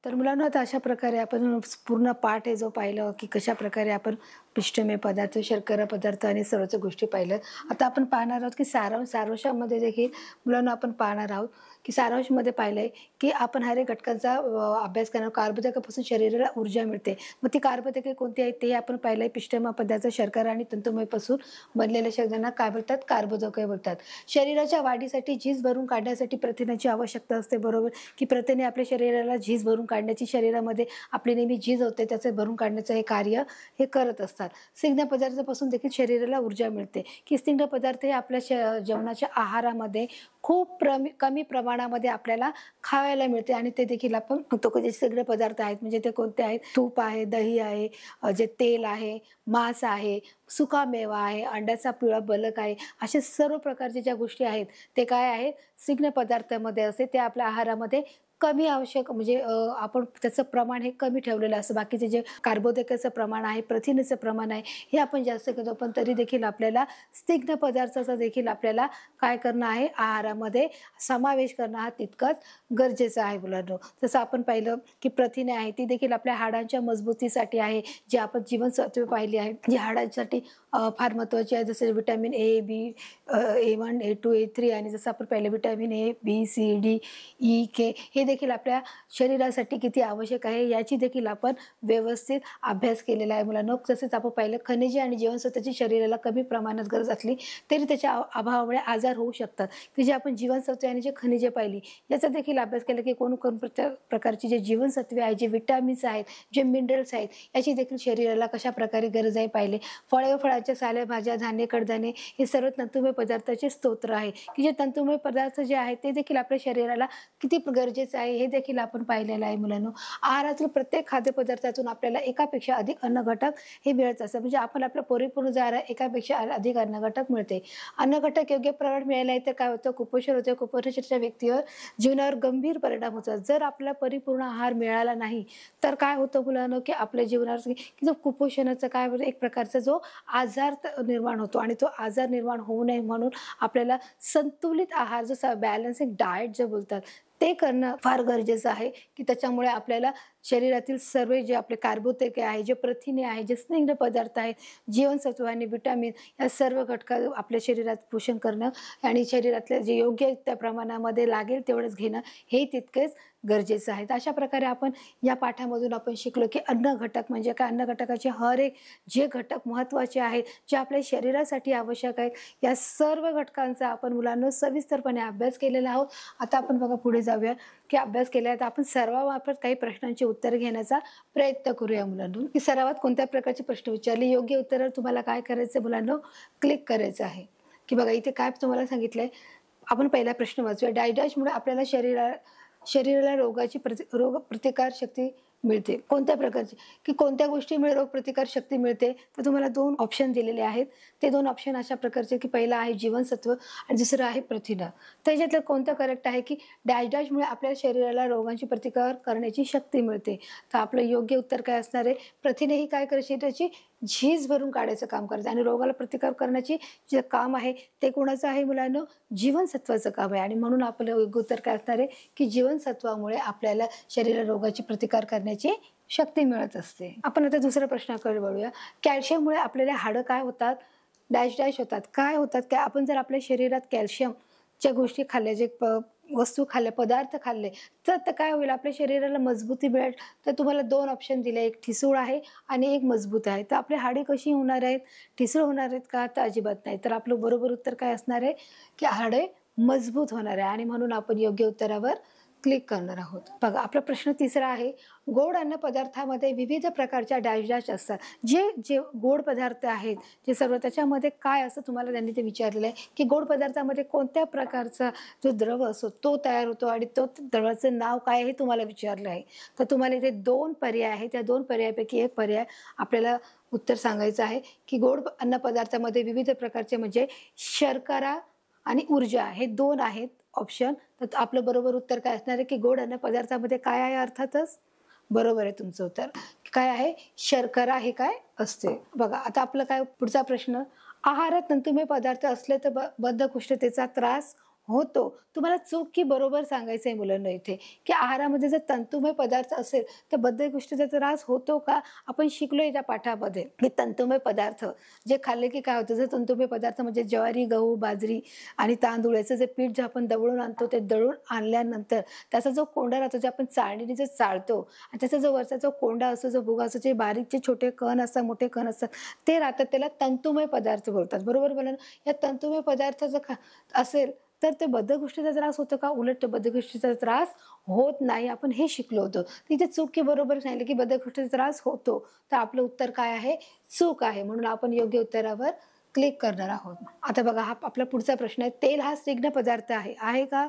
तर मुलांना आता अशा प्रकारे आपण पूर्ण पाठ आहे जो पाहिलं की कशा प्रकारे आपण पिष्टमय पदार्थ, शर्करा पदार्थ आणि सर्वच गोष्टी पाहिल्यात. आता आपण पाहणार आहोत की सारांशामध्ये देखील मुलांना आपण पाहणार आहोत की सारांशमध्ये पाहिलंय की आपण हर एक घटकांचा अभ्यास करणार. कार्बोदकापासून शरीराला ऊर्जा मिळते. मग ती कार्बोदके कोणती आहेत ते आपण पाहिलंय. पिष्टमय पदार्थ, शर्करा आणि तंतुमयपासून बनलेल्या शब्दांना काय बोलतात? कार्बोदके बोलतात. शरीराच्या वाढीसाठी झीज भरून काढण्यासाठी प्रथिनाची आवश्यकता असते, बरोबर? की प्रथिने आपल्या शरीराला झीज भरून काढण्याची, शरीरामध्ये आपली नेहमी झीज होते त्याचे भरून काढण्याचं हे कार्य हे करत असतात. स्निग्ध पदार्थापासून देखील शरीराला ऊर्जा मिळते. की स्निग्ध पदार्थ हे आपल्या जेवणाच्या आहारामध्ये खूप कमी प्रमाणामध्ये आपल्याला खायला मिळते आणि ते देखील आपण तो जे सगळे पदार्थ आहेत म्हणजे ते कोणते आहेत? तूप आहे, दही आहे, जे तेल आहे, मांस आहे, सुका मेवा आहे, अंड्याचा पिवळा बलक आहे, अशा सर्व प्रकारच्या ज्या गोष्टी आहेत ते काय आहेत? स्निग्ध पदार्थामध्ये असते. ते आपल्या आहारामध्ये कमी आवश्यक म्हणजे आपण त्याचं प्रमाण हे कमी ठेवलेलं असतं. बाकीचे जे कार्बोदकाचं प्रमाण आहे, प्रथिनेचं प्रमाण आहे हे आपण जास्त करतो, पण तरी देखील आपल्याला स्निग्ध पदार्थाचा देखील आपल्याला काय करणं आहे? आहारामध्ये समावेश करणं हा तितकंच गरजेचं आहे मुलांनो. जसं आपण पाहिलं की प्रथिने आहे ती देखील आपल्या हाडांच्या मजबूतीसाठी आहे. जे आपण जीवनसत्वे पाहिली आहेत जी हाडांसाठी फार महत्त्वाची आहे. जसे vitamin A, B, A1, A2, A3 आणि जसं आपण पाहिलं vitamin A, B, C, D, E, K हे देखील आपल्या शरीरासाठी किती आवश्यक आहे याची देखील आपण व्यवस्थित अभ्यास केलेला आहे मुलांनो. तसेच आपण पाहिलं खनिजे आणि जीवनसत्वाची शरीराला कमी प्रमाणात गरज असली तरी त्याच्या अभावामुळे आजार होऊ शकतात. की जे आपण जीवनसत्वे आणि जे खनिजे पाहिली याचा देखील अभ्यास केला की कोणकोणत्या प्रकारची जे जीवनसत्वे आहेत, जे विटॅमिन्स आहेत, जे मिनरल्स आहेत याची देखील शरीराला कशा प्रकारे गरज आहे पाहिले. फळे व फळाच्या साल्या, भाज्या, धान्य, कडधान्ये हे सर्व तंतुमय पदार्थाचे स्तोत्र आहे. की जे तंतुमय पदार्थ जे आहेत ते देखील आपल्या शरीराला किती गरजेचं आहे हे देखील आपण पाहिलेलं आहे मुलांनो. आहारातील प्रत्येक खाद्यपदार्थातून आपल्याला एकापेक्षा अधिक अन्न घटक हे मिळत असतात. म्हणजे आपण आपल्या परिपूर्ण जे आहार एकापेक्षा अधिक अन्न घटक मिळते. अन्न घटक योग्य प्रमाणात मिळाले नाही तर काय होतं? कुपोषण होते. कुपोषणाच्या व्यक्तीवर जीवनावर गंभीर परिणाम होतात. जर आपल्याला परिपूर्ण आहार मिळाला नाही तर काय होतं मुलांनो की आपल्या जीवनावर की जो कुपोषणाचा काय होतं एक प्रकारचा जो आजार निर्माण होतो आणि तो आजार निर्माण होऊ नये म्हणून आपल्याला संतुलित आहार जसं बॅलन्सिंग डाएट जे बोलतात ते करणं फार गरजेचं आहे. की त्याच्यामुळे आपल्याला शरीरातील सर्व जे आपले कार्बोदके आहे, जे प्रथिने आहे, जे स्निग्ध पदार्थ आहेत, जीवनसत्व आणि विटॅमिन या सर्व घटका आपल्या शरीरात पोषण करणं आणि शरीरातल्या जे योग्य त्या प्रमाणामध्ये लागेल तेवढंच घेणं हे तितकेच गरजेचं आहे. अशा प्रकारे आपण या पाठामधून आपण शिकलो की अन्न घटक म्हणजे काय? अन्न घटकाचे हर एक जे घटक महत्त्वाचे आहेत, जे आपल्या शरीरासाठी आवश्यक आहेत, या सर्व घटकांचा आपण मुलांना सविस्तरपणे अभ्यास केलेला आहोत. आता आपण बघा पुढे जाऊया की अभ्यास केला तर आपण सरावामार्फत काही प्रश्नांची उत्तरे घेण्याचा प्रयत्न करूया मुलांनो. की सरावात कोणत्या प्रकारचे प्रश्न विचारले योग्य उत्तरावर तुम्हाला काय करायचं मुलांनो? क्लिक करायचं आहे. की बघा इथे काय तुम्हाला सांगितलंय. आपण पहिला प्रश्न वाचूया. डायडॅशमुळे आपल्याला शरीराला रोग प्रतिकार शक्ती मिळते. कोणत्या प्रकारची? की कोणत्या गोष्टीमुळे रोग प्रतिकार शक्ती मिळते? तर तुम्हाला 2 ऑप्शन दिलेले आहेत. ते 2 ऑप्शन अशा प्रकारचे की पहिला आहे जीवनसत्व आणि दुसरं आहे प्रथिनं. त्याच्यातलं कोणतं करेक्ट आहे की डॅशमुळे आपल्या शरीराला रोगांची प्रतिकार करण्याची शक्ती मिळते. तर आपलं योग्य उत्तर काय असणार आहे? प्रथिने ही काय करायची? त्याची झीज भरून काढायचं काम करायचं आणि रोगाला प्रतिकार करण्याची जे काम आहे ते कोणाचं आहे मुलांनो? जीवनसत्वाचं काम आहे. आणि म्हणून आपलं योग्य उत्तर काय असणार आहे की जीवनसत्वामुळे आपल्याला शरीराला रोगाची प्रतिकार करण्याची शक्ती मिळत असते. आपण आता दुसऱ्या प्रश्नाकडे वळूया. कॅल्शियममुळे आपल्याला हाडं काय होतात? डॅश होतात. काय होतात? काय आपण जर आपल्या शरीरात कॅल्शियमच्या गोष्टी खाल्ल्या, जे वस्तू खाल्ल्या, पदार्थ खाल्ले तर काय होईल? आपल्या शरीराला मजबूती मिळेल. तर तुम्हाला 2 ऑप्शन दिले. एक ठिसूळ आहे आणि एक मजबूत आहे. तर आपली हाडे कशी होणार आहेत? ठिसूळ होणार आहेत का? तर अजिबात नाही. तर आपलं बरोबर उत्तर काय असणार आहे की हाडे मजबूत होणार आहे आणि म्हणून आपण योग्य उत्तरावर क्लिक करणार आहोत. बघा आपला प्रश्न तिसरा आहे. गोड अन्न पदार्थामध्ये विविध प्रकारच्या डॅश असतात. जे गोड पदार्थ आहेत जे सर्व त्याच्यामध्ये काय असं तुम्हाला त्यांनी ते विचारलेलं आहे की गोड पदार्थामध्ये कोणत्या प्रकारचा जो द्रव असतो तो तयार होतो आणि तो द्रवाचं नाव काय हे तुम्हाला विचारलं आहे. तर तुम्हाला इथे 2 पर्याय आहेत. त्या 2 पर्यायापैकी एक पर्याय आपल्याला उत्तर सांगायचं आहे की गोड अन्न पदार्थामध्ये विविध प्रकारचे म्हणजे शर्करा आणि ऊर्जा हे 2 आहेत ऑप्शन. तर आपलं बरोबर उत्तर काय असणार आहे की गोड अन्न पदार्थामध्ये काय आहे? अर्थातच बरोबर आहे तुमचं उत्तर. काय आहे? शर्करा हे काय असते. बघा आता आपलं काय पुढचा प्रश्न. आहारात तंतुमय पदार्थ असले तर बद्धकोष्ठतेचा त्रास होतो. तुम्हाला चूक की बरोबर सांगायचं आहे मुलांना इथे, की आहारामध्ये जर तंतुमय पदार्थ असेल, तर बद्धकोष्ठतेचा त्रास होतो का? आपण शिकलोय त्या पाठामध्ये, की तंतुमय पदार्थ जे खाल्ले की काय होतं, जर तंतुमय पदार्थ म्हणजे ज्वारी, गहू, बाजरी आणि तांदूळ याचं जे पीठ जे आपण दळून आणतो, ते दळून आणल्यानंतर त्याचा जो कोंडा राहतो, जे आपण चाळणीने जे चाळतो आणि त्याचा जो वरचा जो कोंडा असतो, जो भुगा असतो, जे बारीक जे छोटे कण असतात, मोठे कण असतात, ते राहतात. त्याला तंतुमय पदार्थ बोलतात. बरोबर बोलला ना? या तंतुमय पदार्थ जर असेल तर ते बद्धकोष्ठीचा त्रास होतो का? उलट बद्धकोष्ठीचा त्रास होत नाही. आपण हे शिकलो होतो. तिथे चूक की बरोबर सांगितलं की बद्धकोष्ठीचा त्रास होतो. तर आपलं उत्तर काय आहे? चूक आहे. म्हणून आपण योग्य उत्तरावर क्लिक करणार आहोत. आता बघा हा आपला पुढचा प्रश्न आहे. तेल हा स्निग्ध पदार्थ आहे. आहे का?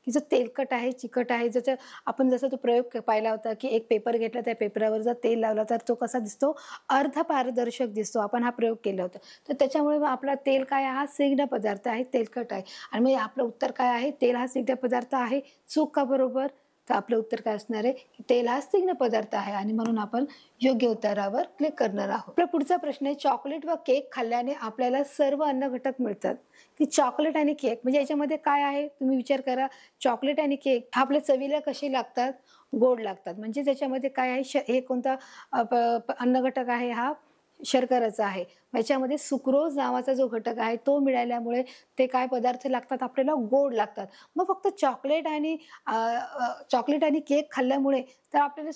की जो तेलकट आहे, चिकट आहे, ज्याचं आपण जसा तो प्रयोग पाहिला होता, की एक पेपर घेतला, त्या पेपरावर जर तेल लावला तर तो कसा दिसतो? अर्धपारदर्शक दिसतो. आपण हा प्रयोग केला होता. तर त्याच्यामुळे मग आपला तेल काय आहे? हा स्निग्ध पदार्थ आहे, तेलकट आहे. आणि मग आपलं उत्तर काय आहे? तेल हा स्निग्ध पदार्थ आहे. चूक का बरोबर? तर आपलं उत्तर काय असणार आहे? की तेल हा स्निग्ध पदार्थ आहे आणि म्हणून आपण योग्य उत्तरावर क्लिक करणार आहोत. आपला पुढचा प्रश्न आहे, चॉकलेट व केक खाल्ल्याने आपल्याला सर्व अन्न घटक मिळतात. की चॉकलेट आणि केक म्हणजे याच्यामध्ये काय आहे? तुम्ही विचार करा. चॉकलेट आणि केक आपल्या चवीला कसे लागतात? गोड लागतात. म्हणजे त्याच्यामध्ये काय आहे? हे कोणता अन्न घटक आहे? हा शर्कराचा आहे. याच्यामध्ये सुक्रोज नावाचा जो घटक आहे तो मिळाल्यामुळे ते काय पदार्थ लागतात? आपल्याला गोड लागतात. मग फक्त चॉकलेट आणि केक खाल्ल्यामुळे तर आपल्याला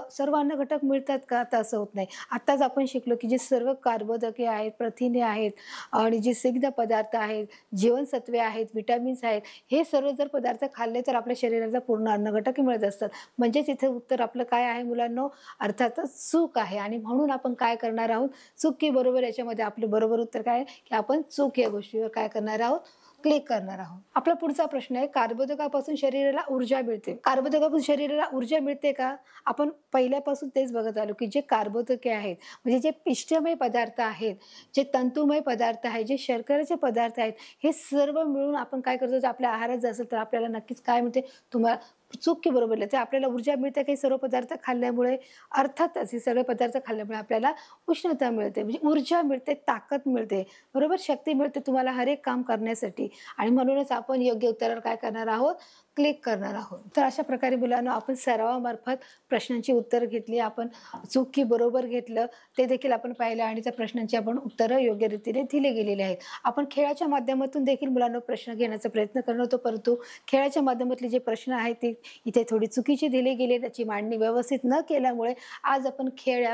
सर्व अन्न घटक मिळतात का? तर असं होत नाही. आत्ताच आपण शिकलो की जे सर्व कार्बोदके आहेत, प्रथिने आहेत आणि जे स्निग्ध पदार्थ आहेत, जीवनसत्वे आहेत, विटॅमिन्स आहेत, हे सर्व जर पदार्थ खाल्ले तर आपल्या शरीराला पूर्ण अन्न घटक मिळत असतात. म्हणजेच इथे उत्तर आपलं काय आहे मुलांनो? अर्थातच चूक आहे. आणि म्हणून आपण काय करणार आहोत? चूक की बरोबर याच्यामध्ये आपलं बरोबर उत्तर काय आहे? की आपण चूक या गोष्टीवर काय करणार आहोत? क्लिक करणार आहोत. आपला पुढचा प्रश्न आहे, कार्बोदकापासून शरीराला ऊर्जा मिळते. कार्बोदकापासून शरीराला ऊर्जा मिळते का? आपण पहिल्यापासून तेच बघत आलो की जे कार्बोदके आहेत म्हणजे जे पिष्टमय पदार्थ आहेत, जे तंतुमय पदार्थ आहेत, जे शर्करेचे पदार्थ आहेत, हे सर्व मिळून आपण काय करतो? आपल्या आहारात जर असेल तर आपल्याला नक्कीच काय मिळते? तुम्हाला चूक की बरोबर ते आपल्याला ऊर्जा मिळते काही सर्व पदार्थ खाल्ल्यामुळे. अर्थातच हे सगळे पदार्थ खाल्ल्यामुळे आपल्याला उष्णता मिळते, म्हणजे ऊर्जा मिळते, ताकद मिळते, बरोबर, शक्ती मिळते तुम्हाला हर एक काम करण्यासाठी. आणि म्हणूनच आपण योग्य उत्तरावर काय करणार आहोत? क्लिक करणार आहोत. तर अशा प्रकारे मुलांना आपण सरावामार्फत प्रश्नांची उत्तर घेतली, आपण चूक की बरोबर घेतलं ते देखील आपण पाहिलं आणि त्या प्रश्नांची आपण उत्तरं योग्य रीतीने दिली गेलेली आहेत. आपण खेळाच्या माध्यमातून देखील मुलांना प्रश्न घेण्याचा प्रयत्न करत होतो, परंतु खेळाच्या माध्यमातले जे प्रश्न आहेत ते इथे थोडी चुकीची दिली गेली, त्याची मांडणी व्यवस्थित न केल्यामुळे आज आपण खेळ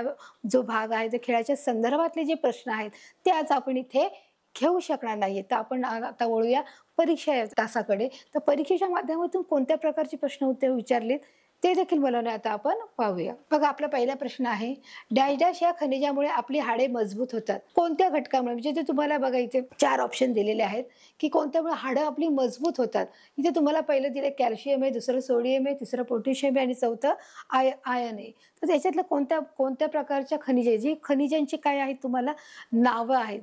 जो भाग आहे ते खेळाच्या संदर्भातले जे प्रश्न आहेत ते आज आपण इथे घेऊ शकणार नाहीये. तर आपण आता वळूया परीक्षा तासाकडे. तर परीक्षेच्या माध्यमातून कोणत्या प्रकारचे प्रश्न उत्तर विचारलेत ते देखील बोलवणे आता आपण पाहूया. बघा आपला पहिला प्रश्न आहे, डॅश डॅश या खनिजामुळे आपली हाडे मजबूत होतात. कोणत्या घटकामुळे? म्हणजे ते तुम्हाला बघा इथे 4 ऑप्शन दिलेले आहेत की कोणत्यामुळे हाडं आपली मजबूत होतात. इथे तुम्हाला पहिलं दिले कॅल्शियम आहे, दुसरं सोडियम आहे, तिसरं पोटॅशियम आहे आणि चौथं आयर्न आहे. तर त्याच्यातलं कोणत्या प्रकारच्या खनिजे, जी खनिजांची काय आहेत तुम्हाला नावं आहेत.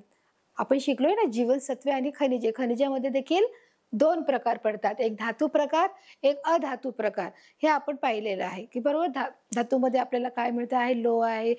आपण शिकलोय ना जीवनसत्वे आणि खनिजे. खनिजामध्ये देखील 2 प्रकार पडतात, एक धातू प्रकार, एक अधातू प्रकार. हे आपण पाहिलेलं आहे की बरोबर. धातूमध्ये आपल्याला काय मिळतं आहे? लोह आहे,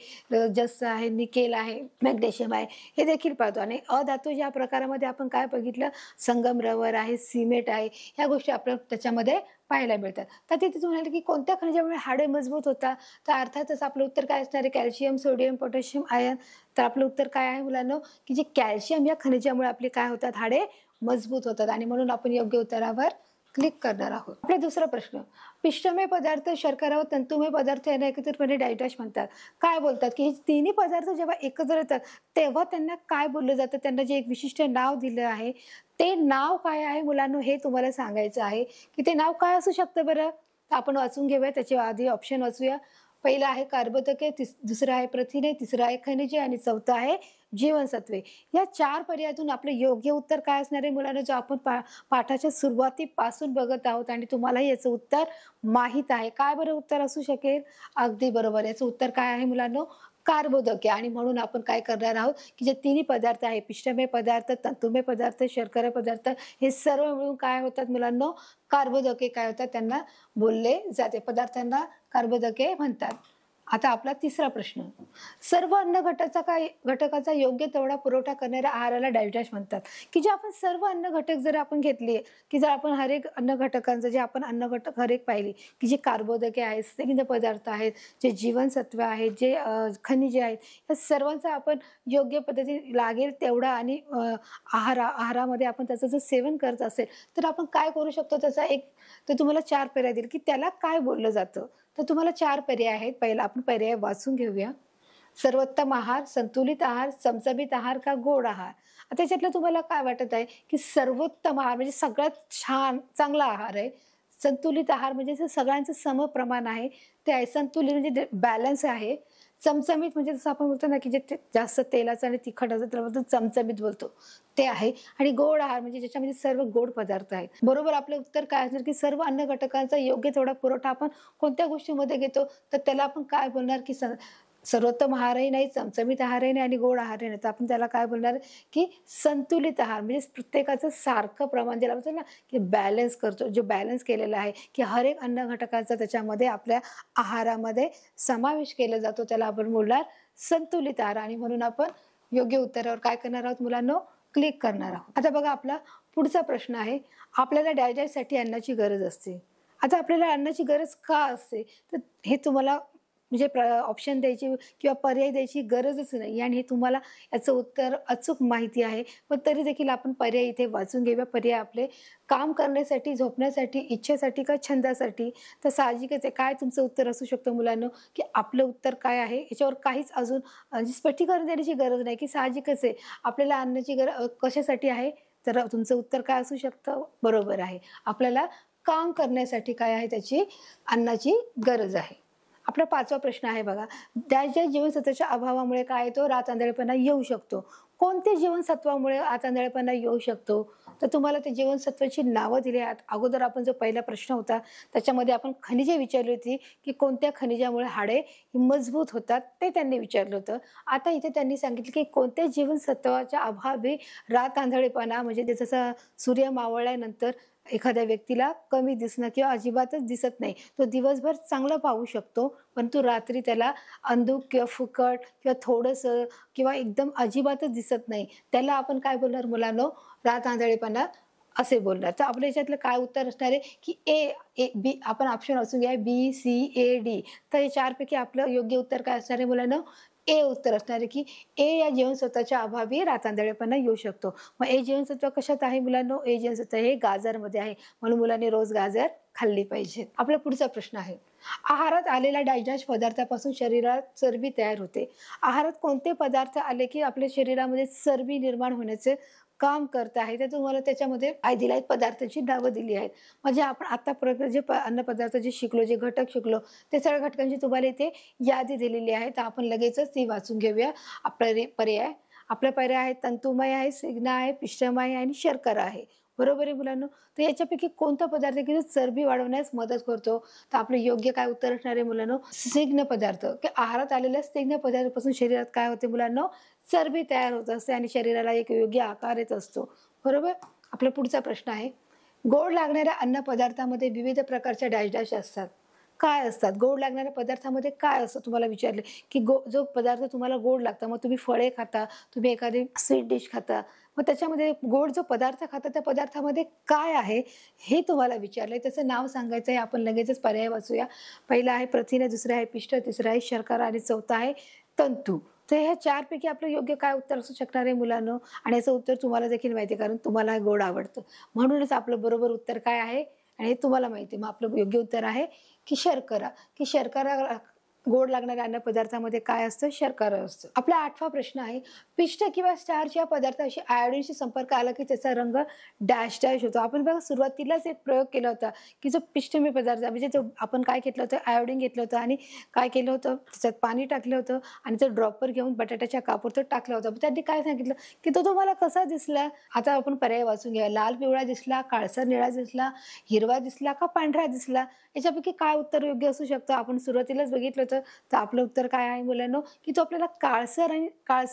जस्त आहे, निकेल आहे, मॅग्नेशियम आहे, हे देखील पाहतो. आणि अधातू ज्या प्रकारामध्ये आपण काय बघितलं? संगमरवर आहे, सिमेंट आहे, ह्या गोष्टी आपल्याला त्याच्यामध्ये पाहायला मिळतात. तर तिथे म्हणाले की कोणत्या खनिजामुळे हाडे मजबूत होतात? तर अर्थातच आपलं उत्तर काय असणार आहे? Calcium, sodium, potassium, iron. तर आपलं उत्तर काय आहे मुलांनो? की जे कॅल्शियम या खनिजामुळे आपले काय होतात? हाडे मजबूत होतात. आणि म्हणून आपण योग्य उत्तरावर क्लिक करणार आहोत. आपला दुसरा प्रश्न, पिष्टमय पदार्थ, शर्करा व तंतुमय पदार्थ यांना एकत्रितपणे डायडॅश म्हणतात. काय बोलतात? की हे तिन्ही पदार्थ जेव्हा एकत्र येतात तेव्हा त्यांना काय बोललं जातं? त्यांना जे एक विशिष्ट नाव दिलं आहे ते नाव काय आहे मुलांनो? हे तुम्हाला सांगायचं आहे की ते नाव काय असू शकतं बरं? तर आपण वाचून घेऊया, त्याच्या आधी ऑप्शन वाचूया. पहिला आहे कार्बोदके, दुसरं आहे प्रथिने, तिसरं आहे खनिजे आणि चौथं आहे जीवनसत्वे. या 4 पर्यायातून आपलं योग्य उत्तर काय असणार आहे मुलांना? जो आपण पाठाच्या सुरुवातीपासून बघत आहोत आणि तुम्हालाही याचं उत्तर माहीत आहे. काय बरं उत्तर असू शकेल? अगदी बरोबर, याचं उत्तर काय आहे मुलांनो? कार्बोदके. आणि म्हणून आपण काय करणार आहोत की जे तिन्ही पदार्थ आहे, पिष्टमय पदार्थ, तंतुमय पदार्थ, शर्करा पदार्थ, हे सर्व मिळून काय होतात मुलांनो? कार्बोदके काय होतात? त्यांना बोलले जाते, पदार्थांना कार्बोदके म्हणतात. आता आपला तिसरा प्रश्न, सर्व अन्न घटकाचा योग्य तेवढा पुरवठा करणाऱ्या आहाराला डायजेस्ट म्हणतात. की जे आपण सर्व अन्न घटक जर आपण घेतले, की जर आपण हर एक अन्न घटकांचं जे आपण अन्न घटक हर एक पाहिली, की जे कार्बोदके आहेत, स्निग्ध पदार्थ आहेत, जे जीवनसत्व आहेत, जे खनिजे आहेत, या सर्वांचा आपण योग्य पद्धतीने लागेल तेवढा आणि आहारामध्ये आपण त्याचं जर सेवन करत असेल तर आपण काय करू शकतो. त्याचा एक तर तुम्हाला 4 पर्याय दिले, की त्याला काय बोललं जातं. तर तुम्हाला 4 पर्याय आहेत. पहिला आपण पर्याय वाचून घेऊया. सर्वोत्तम आहार, संतुलित आहार, चमचमीत आहार का गोड आहार. आता त्याच्यातलं तुम्हाला काय वाटत आहे, की सर्वोत्तम आहार म्हणजे सगळ्यात छान चांगला आहार आहे. संतुलित आहार म्हणजे जे सगळ्यांचं समप्रमाण आहे ते आहे. संतुलित म्हणजे बॅलन्स आहे. चमचमीत म्हणजे जसं आपण बोलतो ना, की जे जास्त तेलाचं आणि तिखट असतं त्याला बोलतो चमचमीत बोलतो, ते आहे. आणि गोड आहार म्हणजे ज्याच्यामध्ये सर्व गोड पदार्थ आहेत. बरोबर आपलं उत्तर काय असणार, की सर्व अन्न घटकांचा योग्य तेवढा पुरवठा आपण कोणत्या गोष्टीमध्ये घेतो तर त्याला आपण काय बोलणार, की सर्वोत्तम आहारही नाही, चमचमीत आहारही नाही आणि गोड आहारही नाही. तर आपण त्याला काय बोलणार, की संतुलित आहार म्हणजे प्रत्येकाचं सारखं प्रमाण ज्याला म्हणतो ना, की बॅलन्स करतो. जो बॅलन्स केलेला आहे, की हर एक अन्न घटकाचा त्याच्यामध्ये आपल्या आहारामध्ये समावेश केला जातो, त्याला आपण बोलणार संतुलित आहार. आणि म्हणून आपण योग्य उत्तरावर काय करणार आहोत मुलांनो, क्लिक करणार आहोत. आता बघा आपला पुढचा प्रश्न आहे, आपल्याला डायजेस्टसाठी अन्नाची गरज असते. आता आपल्याला अन्नाची गरज का असते तर हे तुम्हाला म्हणजे ऑप्शन द्यायची किंवा पर्याय द्यायची गरजच नाही आणि हे तुम्हाला याचं उत्तर अचूक माहिती आहे. पण तरी देखील आपण पर्याय इथे वाचून घेऊया. पर्याय आपले काम करण्यासाठी, झोपण्यासाठी, इच्छेसाठी का छंदासाठी. तर साहजिकच आहे काय तुमचं उत्तर असू शकतं मुलांनो, की आपलं उत्तर काय आहे याच्यावर काहीच अजून स्पष्टीकरण देण्याची गरज नाही, की साहजिकच आहे आपल्याला अन्नाची कशासाठी आहे. तर तुमचं उत्तर काय असू शकतं, बरोबर आहे आपल्याला काम करण्यासाठी काय आहे त्याची अन्नाची गरज आहे. आपला 5वा प्रश्न आहे बघा, ज्या जीवनसत्वाच्या अभावामुळे काय येतो, रातआंधळेपणा येऊ शकतो. कोणते जीवनसत्वामुळे रातआंधळेपणा येऊ शकतो तर तुम्हाला ते जीवनसत्वाची नावं दिली आहेत. अगोदर आपण जो पहिला प्रश्न होता त्याच्यामध्ये आपण खनिजे विचारली होती, की कोणत्या खनिजामुळे हाडे मजबूत होतात ते त्यांनी विचारलं होतं. आता इथे त्यांनी सांगितलं, की कोणत्या जीवनसत्वाच्या अभावी रातआंधळेपणा म्हणजे जसं सूर्य मावळल्यानंतर एखाद्या व्यक्तीला कमी दिसणं किंवा अजिबातच दिसत नाही. तो दिवसभर चांगलं पाहू शकतो, परंतु रात्री त्याला अंधुक किंवा फुकट किंवा थोडंसं किंवा एकदम अजिबातच दिसत नाही. त्याला आपण काय बोलणार मुलांनो, रातआंधळेपणा असे बोलणार. तर आपल्या याच्यातलं काय उत्तर असणार आहे, की बी आपण ऑप्शन वाचून घ्या, BCAD. तर हे 4 पैकी आपलं योग्य उत्तर काय असणार आहे मुलांनो, ए उत्तर असणार आहे, की ए या जीवनसत्वाच्या अभावी रातआंधळेपणा येऊ शकतो. मग ए जीवनसत्व कशात आहे मुलांनो, ए जीवनसत्व हे गाजरमध्ये आहे. म्हणून मुलांनी रोज गाजर खाल्ली पाहिजे. आपला पुढचा प्रश्न आहे, आहारात आलेल्या डायजेस्ट पदार्थापासून शरीरात चरबी तयार होते. आहारात कोणते पदार्थ आले की आपल्या शरीरामध्ये चरबी निर्माण होण्याचे काम करत आहे. तर तुम्हाला त्याच्यामध्ये काय दिलं आहे, पदार्थाची नावं दिली आहेत. म्हणजे आपण आता जे अन्नपदार्थ जे शिकलो, जे घटक शिकलो ते सगळ्या घटकांची तुम्हाला इथे यादी दिलेली आहे. तर आपण लगेचच ती वाचून घेऊया. आपला पर्याय आहे तंतुमय आहे, स्निग्ध आहे, पिष्टमय आहे आणि शर्करा आहे. बरोबर आहे मुलांनो. तर याच्यापैकी कोणता पदार्थ की जो चरबी वाढवण्यास मदत करतो. तर आपलं योग्य काय उत्तर असणार आहे मुलांनो, स्निग्ध पदार्थ. की आहारात आलेल्या स्निग्ध पदार्थापासून शरीरात काय होते मुलांनो, चरबी तयार होत असते आणि शरीराला एक योग्य आकार येत असतो. बरोबर. आपला पुढचा प्रश्न आहे, गोड लागणाऱ्या अन्न पदार्थामध्ये विविध प्रकारच्या डॅश असतात. काय असतात गोड लागणाऱ्या पदार्थामध्ये, काय असतं तुम्हाला विचारले, की जो पदार्थ तुम्हाला गोड लागतं, मग तुम्ही फळे खाता, तुम्ही एखादी स्वीट डिश खाता, मग त्याच्यामध्ये गोड जो पदार्थ खाता त्या पदार्थामध्ये काय आहे हे तुम्हाला विचारलंय. त्याचं नाव सांगायचं आहे. आपण लगेचच पर्याय वाचूया. पहिला आहे प्रथिने, दुसरं आहे पिष्ट, तिसरं आहे शर्करा आणि चौथा आहे तंतू. तर ह्या 4 पैकी आपलं योग्य काय उत्तर असू शकणार आहे मुलांनो, आणि याचं उत्तर तुम्हाला देखील माहिती आहे कारण तुम्हाला गोड आवडतं. म्हणूनच आपलं बरोबर उत्तर काय आहे आणि हे तुम्हाला माहिती आहे. मग आपलं योग्य उत्तर आहे की शर्करा. की शर्करा गोड लागणाऱ्या अन्न पदार्थामध्ये काय असतं, शर्करा असतं. आपला 8वा प्रश्न आहे, पिष्ट किंवा स्टार्च या पदार्थाशी आयोडीनशी संपर्क आला की त्याचा रंग डॅश डॅश होतो. आपण बघा सुरुवातीलाच एक प्रयोग केला होता, की जो पिष्टमय पदार्थ म्हणजे जो आपण काय घेतलं होतं, आयोडीन घेतलं होतं आणि काय केलं होतं, त्याच्यात पाणी टाकलं होतं आणि तो ड्रॉपर घेऊन बटाट्याच्या कापूर टाकला होता. त्यांनी काय सांगितलं, की तो तुम्हाला कसा दिसला. आता आपण पर्याय वाचून घ्या. लाल पिवळा दिसला, काळसर निळा दिसला, हिरवा दिसला का पांढरा दिसला. याच्यापैकी काय उत्तर योग्य असू शकतं. आपण सुरुवातीलाच बघितलं होतं. तर आपलं उत्तर काय आहे मुलांनो, की तो आपल्याला काळसर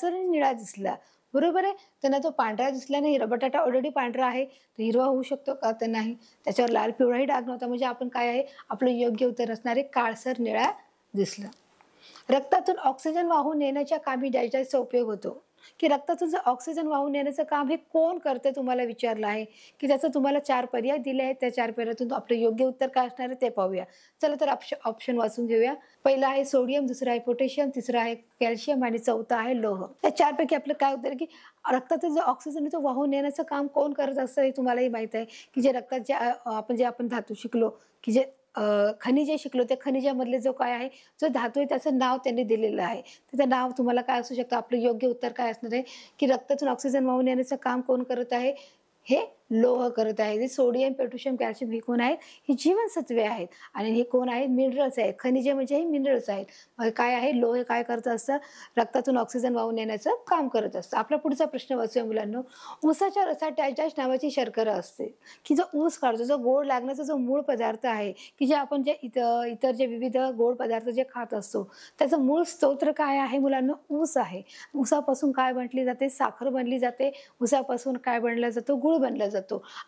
आणि निळा दिसला. बरोबर आहे. त्यांना तो पांढरा दिसला नाही. बटाटा ऑलरेडी पांढरा आहे, तर हिरवा होऊ शकतो का, तर नाही. त्याच्यावर लाल पिवळाही डाग नव्हता. म्हणजे आपण काय आहे, आपलं योग्य उत्तर असणारे काळसर निळा दिसला. रक्तातून ऑक्सिजन वाहून नेण्याच्या कामी डायजेस्टचा उपयोग होतो. की रक्तातून जर ऑक्सिजन वाहून नेण्याचं काम हे कोण करतं तुम्हाला विचारलं आहे, की त्याचं तुम्हाला 4 पर्याय दिले आहेत. त्या 4 पर्यायातून आपलं योग्य उत्तर काय असणार आहे ते पाहूया. चला तर ऑप्शन वाचून घेऊया. पहिला आहे सोडियम, दुसरा आहे पोटॅशियम, तिसरा आहे कॅल्शियम आणि चौथा आहे लोह. या 4 पैकी आपलं काय उत्तर आहे, की रक्तातून जो ऑक्सिजन आहे तो वाहून नेण्याचं काम कोण करत असतं हे तुम्हालाही माहित आहे, की जे रक्तात जे आपण धातू शिकलो, की जे खनिजे शिकलो, त्या खनिजामधले जो काय आहे, जो धातू आहे त्याचं नाव त्यांनी दिलेलं आहे. त्याचं नाव तुम्हाला काय असू शकतं? आपलं योग्य उत्तर काय असणार आहे, की रक्तातून ऑक्सिजन वाहून नेण्याचं काम कोण करत आहे? हे लोह करत आहे. जे सोडियम, पोटॅशियम, कॅल्शियम हे कोण आहेत? ही जीवनसत्वे आहेत आणि हे कोण आहेत? मिनरल्स आहेत. खनिजे म्हणजे हे मिनरल्स आहेत. मग काय आहे? लोह काय करत असतं? रक्तातून ऑक्सिजन वाहून नेण्याचं काम करत असतं. आपला पुढचा प्रश्न वाचूया मुलांनो. ऊसाच्या रसात डायजेस्ट नावाची शर्करा असते, की जो ऊस काढतो, जो गोड लागण्याचा जो मूळ पदार्थ आहे, की जे आपण जे इतर जे विविध गोड पदार्थ जे खात असतो, त्याचं मूळ स्तोत्र काय आहे मुलांनो? ऊस आहे. ऊसापासून काय बनली जाते? साखर बनली जाते. ऊसापासून काय बनला जातो? गुळ बनला जातो.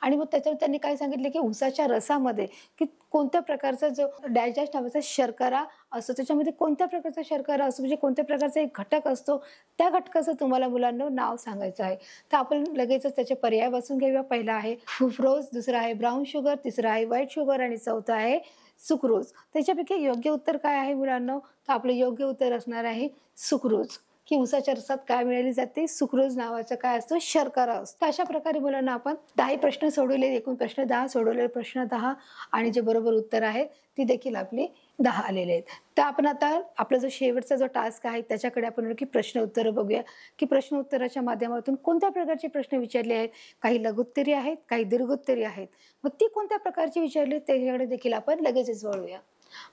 आणि मग त्याच्यावर त्यांनी काय सांगितलं, की ऊसाच्या रसामध्ये की कोणत्या प्रकारचा जो डायजेस्ट नावाचा शर्करा असतो, त्याच्यामध्ये कोणत्या प्रकारचा शर्करा असतो, म्हणजे कोणत्या प्रकारचा एक घटक असतो, त्या घटकाचं तुम्हाला मुलांना नाव सांगायचं आहे. तर आपण लगेचच त्याचे पर्याय वाचून घेऊया. पहिला आहे सुक्रोज, दुसरा आहे ब्राऊन शुगर, तिसरा आहे व्हाईट शुगर आणि चौथा आहे सुक्रोज. त्याच्यापैकी योग्य उत्तर काय आहे मुलांना? तर आपलं योग्य उत्तर असणार आहे सुक्रोज. की ऊसाच्या रसात काय मिळाली जाते? सुक्रोज नावाचा काय असतो? शर्करा असतो. अशा प्रकारे मुलांना आपण 10 प्रश्न सोडवले, एकूण प्रश्न 10 सोडवले, प्रश्न 10 आणि जे बरोबर उत्तर आहे ती देखील आपली 10 आलेले आहेत. तर आपण आता आपला जो शेवटचा जो टास्क आहे त्याच्याकडे आपण की प्रश्न उत्तर बघूया, की प्रश्न उत्तराच्या माध्यमातून कोणत्या प्रकारचे प्रश्न विचारले आहेत. काही लघुत्तरी आहेत, काही दीर्घोत्तरी आहेत. मग ती कोणत्या प्रकारची विचारली त्याच्याकडे देखील आपण लगेचच वळूया.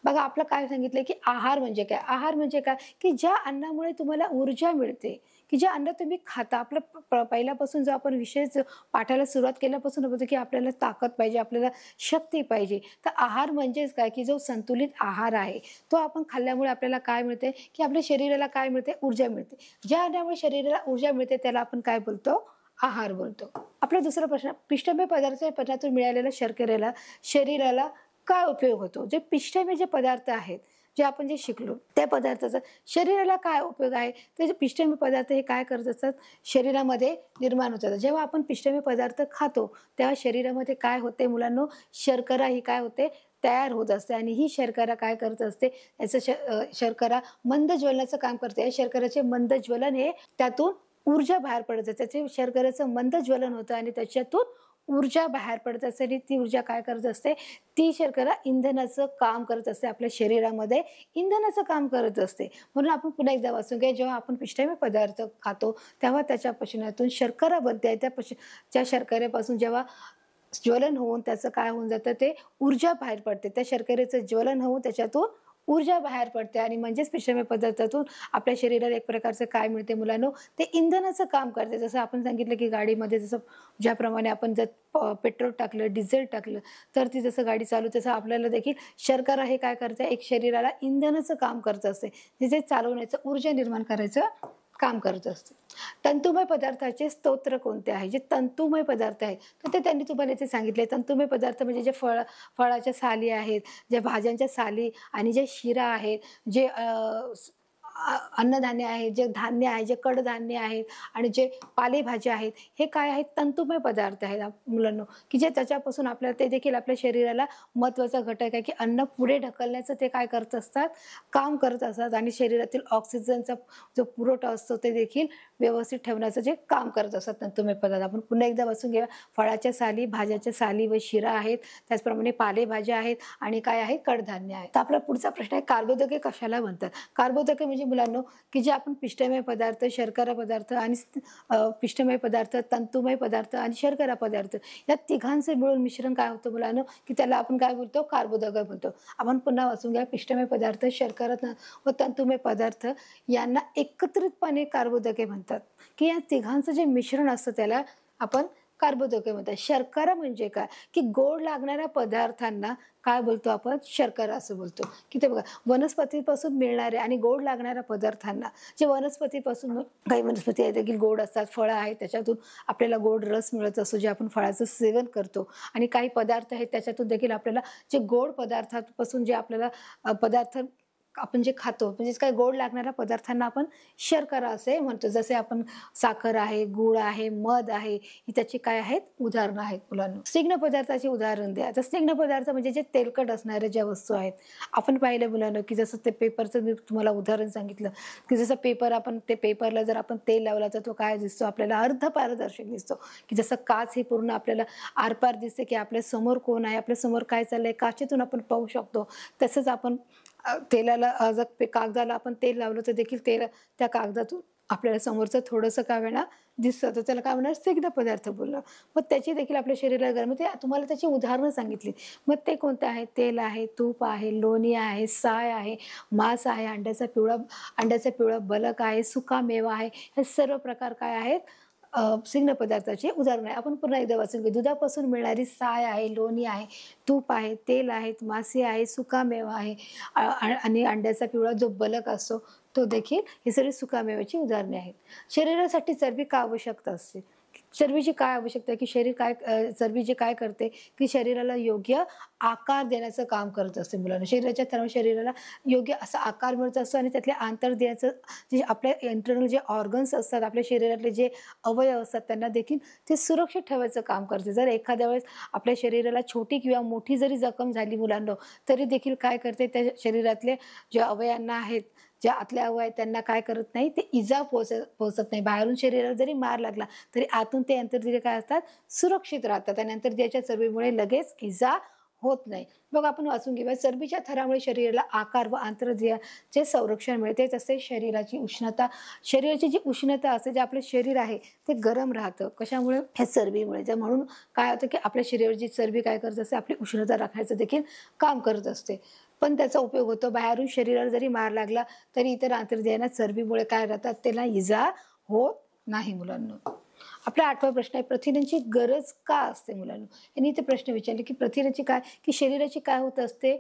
बघा आपलं काय सांगितलंय, की आहार म्हणजे काय? आहार म्हणजे काय? की ज्या अन्नामुळे तुम्हाला ऊर्जा मिळते, की जे अन्न तुम्ही खाता. आपलं पहिल्यापासून जो आपण विषय पाठाला सुरुवात केल्यापासून होतं, की आपल्याला ताकद पाहिजे, आपल्याला शक्ती पाहिजे. तर आहार म्हणजेच काय? की जो संतुलित आहार आहे तो आपण खाल्ल्यामुळे आपल्याला काय मिळते, की आपल्या शरीराला काय मिळते? ऊर्जा मिळते. ज्या अन्नामुळे शरीराला ऊर्जा मिळते त्याला आपण काय बोलतो? आहार बोलतो. आपला दुसरा प्रश्न, पिष्टमय पदार्थातून मिळालेल्या शर्करेला शरीराला काय उपयोग होतो? जे पिष्टमय जे पदार्थ आहेत, जे आपण जे शिकलो त्या पदार्थाचा शरीराला काय उपयोग आहे? ते जे पिष्टमय पदार्थ हे काय करत असतात? शरीरामध्ये निर्माण होतात. जेव्हा आपण पिष्टमय पदार्थ खातो तेव्हा शरीरामध्ये काय होते मुलांनो? शर्करा ही काय होते? तयार होत असते आणि ही शर्करा काय करत असते? याचं शर्करा मंद ज्वलनाचं काम करते. या शर्कराचे मंद ज्वलन हे त्यातून ऊर्जा बाहेर पडत असते. त्याचे शर्करेचं मंद ज्वलन होतं आणि त्याच्यातून ऊर्जा बाहेर पडत असते आणि ती ऊर्जा काय करत असते? ती शर्करा इंधनाचं काम करत असते. आपल्या शरीरामध्ये इंधनाचं काम करत असते. म्हणून आपण पुन्हा एकदा वाचून घ्या. जेव्हा आपण पिष्टमय पदार्थ खातो तेव्हा त्याच्या पचनातून शर्करा बनते. त्या शर्करेपासून जेव्हा ज्वलन होऊन त्याचं काय होऊन जातं? ते ऊर्जा बाहेर पडते. त्या शर्करेचं ज्वलन होऊन त्याच्यातून ऊर्जा बाहेर पडते आणि म्हणजेच पिष्टमय पदार्थातून आपल्या शरीराला एक प्रकारचं काय मिळते मुलांनो? ते इंधनाचं काम करते. जसं आपण सांगितलं, की गाडीमध्ये जसं ज्याप्रमाणे आपण जर पेट्रोल टाकलं, डिझेल टाकलं तर ती जसं गाडी चालू तसं आपल्याला देखील शर्करा हे काय करते? एक शरीराला इंधनाचं काम करत असते. जे चालवण्याचं, ऊर्जा निर्माण करायचं काम करत असते. तंतुमय पदार्थाचे स्तोत्र कोणते आहे? जे तंतुमय पदार्थ आहेत तर ते त्यांनी तुम्हाला इथे सांगितले. तंतुमय पदार्थ म्हणजे जे फळाच्या साली आहेत, ज्या भाज्यांच्या साली आणि जे शिरा आहेत, जे अन्नधान्य आहे, जे धान्य आहे, जे कडधान्य आहेत आणि जे पालेभाज्या आहेत, हे काय आहेत? तंतुमय पदार्थ आहेत मुलांनो, की जे त्याच्यापासून आपल्याला ते देखील आपल्या शरीराला महत्त्वाचा घटक आहे, की अन्न पुढे ढकलण्याचं ते काय करत असतात? काम करत असतात आणि शरीरातील ऑक्सिजनचा जो पुरवठा असतो ते देखील व्यवस्थित ठेवण्याचं जे काम करत असतात तंतुमय पदार्थ. आपण पुन्हा एकदा वाचून घेऊया. फळाच्या साली, भाज्याच्या साली व शिरा आहेत, त्याचप्रमाणे पालेभाज्या आहेत आणि काय आहे? कडधान्य आहे. तर आपला पुढचा प्रश्न आहे, कार्बोदके कशाला म्हणतात? कार्बोदके म्हणजे मुलांनो, की जे आपण पिष्टमय पदार्थ, शर्करा पदार्थ आणि पिष्टमय पदार्थ, तंतुमय पदार्थ आणि शर्करा पदार्थ या तिघांचे मिळून मिश्रण काय होतं मुलांनो? की त्याला आपण काय बोलतो? कार्बोदके बोलतो. आपण पुन्हा वाचून घ्या. पिष्टमय पदार्थ, शर्करा व तंतुमय पदार्थ यांना एकत्रितपणे कार्बोदके म्हणतात, की या तिघांचं जे मिश्रण असतं त्याला आपण कार्बोदके म्हणतात. शर्करा म्हणजे काय? की गोड लागणाऱ्या पदार्थांना काय बोलतो आपण? शर्करा असं बोलतो. की ते बघा, वनस्पतीपासून मिळणारे आणि गोड लागणाऱ्या पदार्थांना, जे वनस्पतीपासून काही वनस्पती आहेत देखील गोड असतात, फळं आहेत त्याच्यातून आपल्याला गोड रस मिळत असतो, जे आपण फळाचं सेवन करतो आणि काही पदार्थ आहेत त्याच्यातून देखील आपल्याला जे गोड पदार्थापासून जे आपल्याला पदार्थ आपण जे खातो म्हणजे काय गोड लागणाऱ्या पदार्थांना आपण शर्करा असे म्हणतो. जसे आपण साखर आहे, गूळ आहे, मध आहे, ही त्याची काय आहेत उदाहरणं आहेत मुलांना. स्निग्ध पदार्थाची उदाहरण द्या. तर स्निग्ध पदार्थ म्हणजे जे तेलकट असणारे ज्या वस्तू आहेत. आपण पाहिलं मुलांना की जसं ते पेपरचं मी तुम्हाला उदाहरण सांगितलं की जसं पेपर आपण ते पेपरला जर आपण तेल लावला तर तो काय दिसतो आपल्याला अर्ध पारदर्शक दिसतो. की जसं काच ही पूर्ण आपल्याला आरपार दिसते की आपल्या समोर कोण आहे, आपल्या समोर काय चाललंय, काचेतून आपण पाहू शकतो. तसंच आपण तेलाला जर कागदाला आपण तेल लावलं तर देखील तेल त्या कागदातून आपल्याला समोरचं थोडंसं काय वेळा दिसतं. तर त्याला काय म्हणणार स्निग्ध पदार्थ बोललं. मग त्याची देखील आपल्या शरीराला गरम ते तुम्हाला त्याची उदाहरणं सांगितली. मग ते कोणते आहे? तेल आहे, तूप आहे, लोणी आहे, साय आहे, मांस आहे, अंड्याचा पिवळा बलक आहे, सुका मेवा आहे. हे सर्व प्रकार काय आहेत? स्निग्ध पदार्थाचे उदाहरण आहे. आपण पुन्हा एकदा वाचून घेऊ. दुधापासून मिळणारी साय आहे, लोणी आहे, तूप आहे, तेल आहेत, मासे आहे, सुका मेवा आहे आणि अंड्याचा पिवळा जो बलक असतो तो देखील, ही सगळी सुकामेव्याची उदाहरणे आहेत. शरीरासाठी चरबी का आवश्यक असते? चरबीची काय आवश्यकता आहे की चरबी जे काय करते की शरीराला योग्य आकार देण्याचं काम करत असते मुलांना. शरीराला योग्य असा आकार मिळत असतो आणि त्यातल्या आंतरदेहाचं जे आपल्या इंटरनल जे ऑर्गन्स असतात, आपल्या शरीरातले जे अवयव असतात त्यांना देखील ते सुरक्षित ठेवायचं काम करते. जर एखाद्या वेळेस आपल्या शरीराला छोटी किंवा मोठी जरी जखम झाली मुलांना तरी देखील काय करते त्या शरीरातले जे अवयवांना आहेत, ज्या आतल्या अवयव आहेत त्यांना काय करत नाही, ते इजा पोहोचत नाही. बाहेरून शरीराला जरी मार लागला तरी आतून ते अंतर्देह काय असतात सुरक्षित राहतात आणि अंतर्देहाच्या चरबीमुळे लगेच इजा होत नाही. बघ आपण वाचून घेऊया. चरबीच्या थरामुळे शरीराला आकार व अंतर्देहाचे संरक्षण मिळते. तसे शरीराची जी उष्णता असते, जे आपलं शरीर आहे ते गरम राहतं. कशामुळे? हे चरबीमुळे. जे म्हणून काय होतं की आपल्या शरीराची चरबी काय करत असते, आपली उष्णता राखण्याचं देखील काम करत असते. पण त्याचा उपयोग होतो. बाहेरून शरीराला जरी मार लागला तरी इतर आंतरदेहांना चरबीमुळे काय राहतात, त्याला इजा होत नाही मुलांना. आपला 8वा प्रश्न आहे, प्रथिनांची गरज का असते मुलांना? यांनी ते प्रश्न विचारले की प्रथिनाची काय, की शरीराची काय होत असते,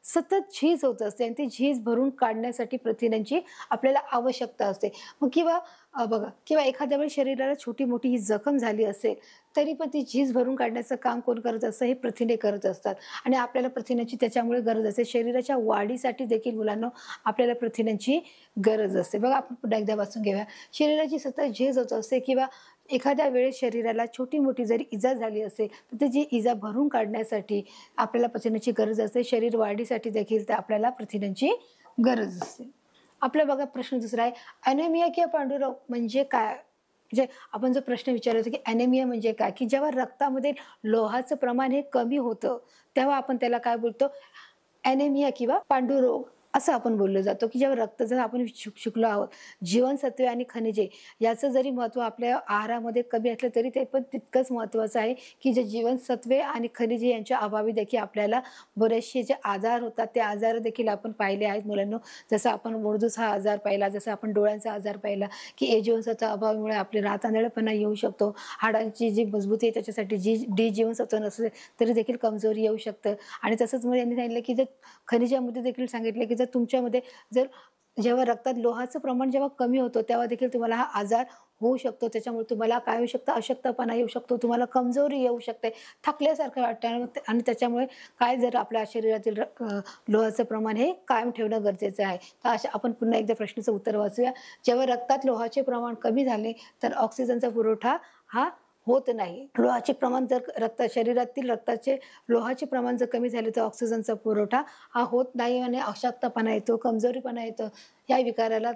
सतत झीज होत असते आणि ती झीज भरून काढण्यासाठी प्रथिनांची आपल्याला आवश्यकता असते. मग किंवा एखाद्या वेळी शरीराला छोटी मोठी ही जखम झाली असेल तरी पण ती झीज भरून काढण्याचं काम कोण करत असतं? हे प्रथिने करत असतात आणि आपल्याला प्रथिनांची त्याच्यामुळे गरज असते. शरीराच्या वाढीसाठी देखील मुलांना आपल्याला प्रथिनांची गरज असते. बघा आपण पुन्हा एकदा वाचून घेऊया. शरीराची सतत झीज होत असते किंवा एखाद्या वेळेस शरीराला छोटी मोठी जरी इजा झाली असेल तर त्याची इजा भरून काढण्यासाठी आपल्याला प्रथिनांची गरज असते. शरीर वाढीसाठी देखील आपल्याला प्रथिनांची गरज असते. आपला बघा प्रश्न दुसरा आहे, ॲनेमिया किंवा पांडुरोग म्हणजे काय? म्हणजे आपण जो प्रश्न विचारला होता की ॲनेमिया म्हणजे काय, की जेव्हा रक्तामध्ये लोहाचं प्रमाण हे कमी होतं तेव्हा आपण त्याला काय बोलतो, ॲनेमिया किंवा पांडुरोग असं आपण बोललो जातो. की जेव्हा रक्त, जर आपण शिकलो आहोत, जीवनसत्वे आणि खनिजे याचं जरी महत्त्व आपल्या आहारामध्ये कमी असलं तरी ते पण तितकंच महत्त्वाचं आहे की जे जीवनसत्वे आणि खनिजे यांच्या अभावी देखील आपल्याला बरेचसे जे आजार होतात ते आजार देखील आपण पाहिले आहेत मुलांना. जसं आपण मोडदूस हा आजार पाहिला, जसं आपण डोळ्यांचा आजार पाहिला की ए जीवनसत्व अभावामुळे आपले रातआंधळेपणा येऊ शकतो. हाडांची जी मजबूती आहे त्याच्यासाठी डी जीवनसत्व नसले तरी देखील कमजोरी येऊ शकतं. आणि तसंच मग यांनी सांगितलं की जर खनिजामध्ये देखील सांगितलं की जर तुमच्यामध्ये जेव्हा रक्तात लोहाचं प्रमाण जेव्हा कमी होतं तेव्हा देखील तुम्हाला हा आजार होऊ शकतो. त्याच्यामुळे तुम्हाला काय होऊ शकतं, अशक्तपणा येऊ शकतो, तुम्हाला कमजोरी येऊ शकते, थकल्यासारखं वाटतं. आणि त्याच्यामुळे काय, जर आपल्या शरीरातील लोहाचं प्रमाण हे कायम ठेवणं गरजेचं आहे. तर अशा आपण पुन्हा एकदा प्रश्नाचं उत्तर वाचूया. जेव्हा रक्तात लोहाचे प्रमाण कमी झाले तर ऑक्सिजनचा पुरवठा हा होत नाही. लोहाचे प्रमाण जर शरीरातील रक्ताचे लोहाचे प्रमाण जर कमी झाले तर ऑक्सिजनचा पुरवठा हा होत नाही आणि अशक्तपणा येतो, कमजोरीपणा येतो. या विकाराला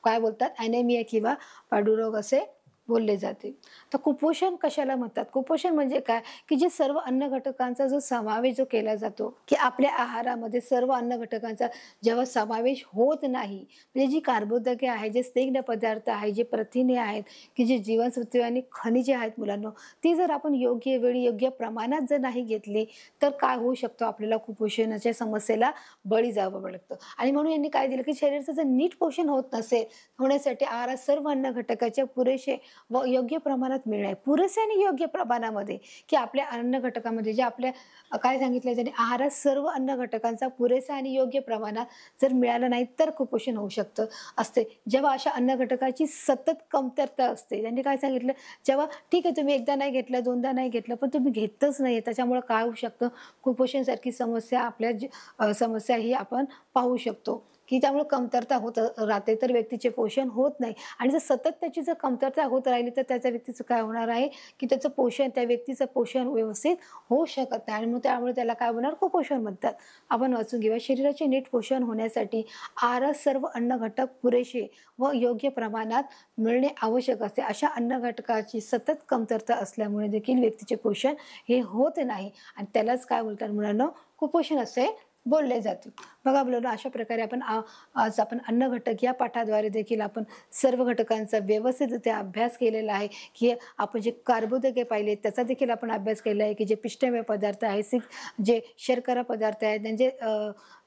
काय बोलतात, ॲनेमिया किंवा पांडुरोग असे बोलले जाते. तर कुपोषण कशाला म्हणतात? कुपोषण म्हणजे काय, की जे सर्व अन्न घटकांचा जो समावेश जो केला जातो, की आपल्या आहारामध्ये सर्व अन्न घटकांचा जेव्हा समावेश होत नाही, म्हणजे जी कार्बोदके आहे, जे स्निग्ध पदार्थ आहे, जे प्रथिने आहेत, की जे जीवनसत्वे आणि खनिजे आहेत मुलांना, ती जर आपण योग्य वेळी योग्य प्रमाणात जर नाही घेतली तर काय होऊ शकतो, आपल्याला कुपोषणाच्या समस्येला बळी जावं लागतं. आणि म्हणून यांनी काय दिलं की शरीराचं जर नीट पोषण होत नसेल होण्यासाठी आहारात सर्व अन्न घटकाचे पुरेसे व योग्य प्रमाणात मिळणे, पुरेसे आणि योग्य प्रमाणामध्ये, की आपल्या अन्न घटकामध्ये जे आपल्या काय सांगितलं त्याने आहारात सर्व अन्न घटकांचा पुरेसा आणि योग्य प्रमाणात जर मिळालं नाही तर कुपोषण होऊ शकतं असते. जेव्हा अशा अन्न घटकाची सतत कमतरता असते, त्यांनी काय सांगितलं, जेव्हा ठीक आहे तुम्ही एकदा नाही घेतलं, दोनदा नाही घेतलं, पण तुम्ही घेतच नाही, त्याच्यामुळे काय होऊ शकतं, कुपोषणसारखी समस्या आपल्या समस्या ही आपण पाहू शकतो, की त्यामुळे कमतरता होत राहते, तर व्यक्तीचे पोषण होत नाही. आणि जर सतत त्याची जर कमतरता होत राहिली तर त्याच्या व्यक्तीचं काय होणार आहे, की त्याचं पोषण, त्या व्यक्तीचं पोषण व्यवस्थित होऊ शकत नाही आणि मग त्यामुळे त्याला काय होणार, कुपोषण म्हणतात. आपण वाचून घेऊया. शरीराचे नीट पोषण होण्यासाठी आहारात सर्व अन्न घटक पुरेसे व योग्य प्रमाणात मिळणे आवश्यक असते. अशा अन्न घटकाची सतत कमतरता असल्यामुळे देखील व्यक्तीचे पोषण हे होत नाही आणि त्यालाच काय बोलतात मुलांना, कुपोषण असे बोलले जाते. बघा मुलांनो, अशा प्रकारे आपण आज आपण अन्न घटक या पाठाद्वारे देखील आपण सर्व घटकांचा व्यवस्थितरित्या अभ्यास केलेला आहे, की आपण जे कार्बोदके पाहिले त्याचा देखील आपण अभ्यास केला आहे, की जे पिष्टमय पदार्थ आहे, जे शर्करा पदार्थ आहेत, त्यांचे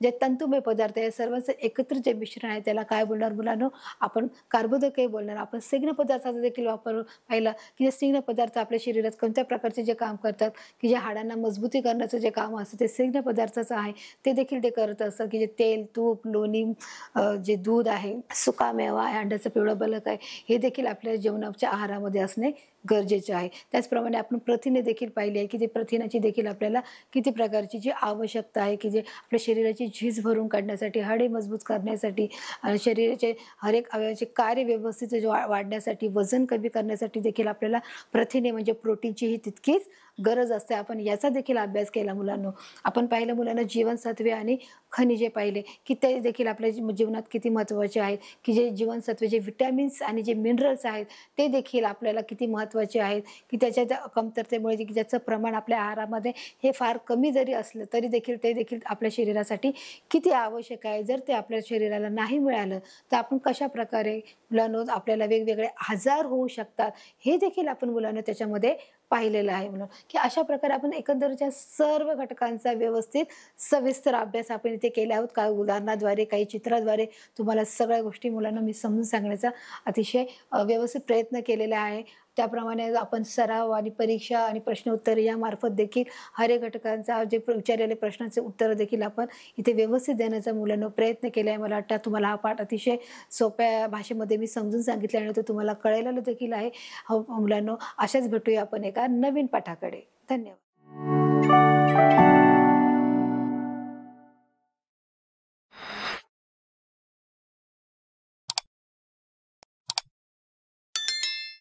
जे तंतुमय पदार्थ आहे, सर्वांचं एकत्रित जे मिश्रण आहे त्याला काय बोलणार मुलांनो, आपण कार्बोदके बोलणार. आपण स्निग्ध पदार्थाचा देखील वापर पाहिला, की जे स्निग्ध पदार्थ आपल्या शरीरात कोणत्या प्रकारचे जे काम करतात, की जे हाडांना मजबूती करण्याचं जे काम असतं ते स्निग्ध पदार्थाचं आहे, ते देखील ते करत असतात, की जे तेल, तूप, लोणी, जे दूध आहे, सुकामेवा आहे, अंड्याचं पिवळं बलक आहे, हे देखील आपल्या जेवणाच्या आहारामध्ये असणे गरजेचे आहे. त्याचप्रमाणे आपण प्रथिने देखील पाहिली आहे, की ते प्रथिनाची देखील आपल्याला किती प्रकारची जी आवश्यकता आहे, की जे आपल्या शरीराची झीज भरून काढण्यासाठी, हाडे मजबूत करण्यासाठी, शरीराचे हर एक अवयवाचे कार्य व्यवस्थित वाढण्यासाठी, वजन कमी करण्यासाठी देखील आपल्याला प्रथिने म्हणजे प्रोटीनची ही तितकीच गरज असते. आपण याचा देखील अभ्यास केला मुलांनो. आपण पाहिलं मुलांना जीवनसत्वे आणि खनिजे पाहिले, की ते देखील आपल्या जीवनात किती महत्त्वाचे आहेत, की जे जीवनसत्वे, जे व्हिटॅमिन्स आणि जे मिनरल्स आहेत ते देखील आपल्याला किती महत्त्वाचे आहेत, की त्याच्या त्या कमतरतेमुळे की ज्याचं प्रमाण आपल्या आहारामध्ये हे फार कमी जरी असलं तरी देखील ते देखील आपल्या शरीरासाठी किती आवश्यक आहे. जर ते आपल्या शरीराला नाही मिळालं तर आपण कशाप्रकारे मुलांनो आपल्याला वेगवेगळे आजार होऊ शकतात, हे देखील आपण मुलांना त्याच्यामध्ये पाहिलेलं आहे. म्हणून की अशा प्रकारे आपण एकंदरीच्या सर्व घटकांचा व्यवस्थित सविस्तर अभ्यास आपण इथे केले आहोत. काही उदाहरणाद्वारे, काही चित्राद्वारे तुम्हाला सगळ्या गोष्टी मुलांना मी समजून सांगण्याचा अतिशय व्यवस्थित प्रयत्न केलेला आहे. त्याप्रमाणे आपण सराव आणि परीक्षा आणि प्रश्नोत्तर यामार्फत देखील हर एक घटकांचा जे विचारलेले प्रश्नांचे उत्तरं देखील आपण इथे व्यवस्थित देण्याचा मुलांना प्रयत्न केला आहे. मला वाटतं तुम्हाला हा पाठ अतिशय सोप्या भाषेमध्ये मी समजून सांगितल्याने तो तुम्हाला कळलेला देखील आहे. मुलांनो, अशाच भेटूया आपण एका नवीन पाठाकडे. धन्यवाद.